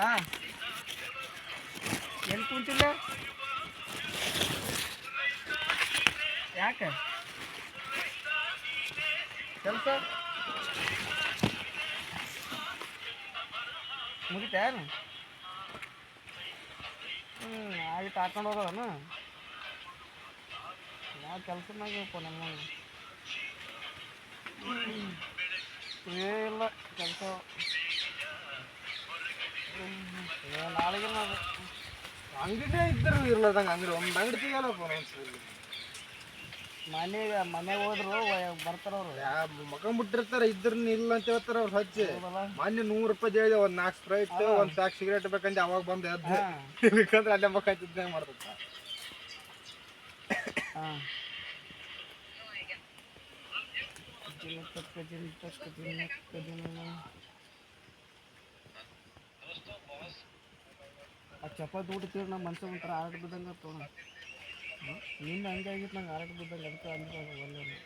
ಹಾಂ ಎಲ್ಲಿ ಕುಂತಿಲ್ಲ ಯಾಕೆ ಕೆಲಸ ಮುಗಿತೇನು ಆಗಿ ಹಾಕೊಂಡು ಹೋಗೋದನು ಯಾವ ಕೆಲಸನಾಗಪ್ಪ ನಮ್ಮ ಇಲ್ಲ ಕೆಲಸ ನಾಳೆಗೆ ಅಂಗಡಿನೇ ಇದ್ದರು ಇರ್ಲದಂಗೆ ಅಂಗಡಿ ಒಂದು ಅಂಗಡಿ ತೆಗಿಯಲ್ಲಪ್ಪ ಮನೆಗೆ ಹೋದ್ರು ಬರ್ತಾರವ್ರು ಮಕ ಮುಟ್ಟಿರ್ತಾರೆ ಇದ್ರ ಇಲ್ಲ ಅಂತ ಹೇಳ್ತಾರ ಅವ್ರು ಹಚ್ಚಿ ಮೊನ್ನೆ $100 ಹೇಳಿದೆ ಒಂದು 4 ಸ್ಪ್ರೈಟ್ ಒಂದು ಪ್ಯಾಕ್ ಸಿಗರೇಟ್ ಬೇಕಂದ್ರೆ ಅವಾಗ ಬಂದು ಎದ್ದು ಇಲ್ಲಿಕಂದ್ರೆ ಅಲ್ಲೇ ಮಕ್ಕ ಹಚ್ಚಿದ್ದೆ ಮಾಡ್ತಕ್ಕ ಹಾಂ ಆ ಚಪಾತಿ ಊಟ ತಿಂದ್ರೆ ನಮ್ಮ ಮನ್ಸಿಗೆ ಒಂಥರ ಆರಟ ಬಿದ್ದಂಗೆ ತೊಗೊಂಡು ನಿನ್ನ ಹಂಗೆ ಆಗಿತ್ತು ನಂಗೆ ಆರಟ ಬಿದ್ದಂಗೆ ಅದಕ್ಕೆ ಅಂದ್ರೆ ಒಳ್ಳೆ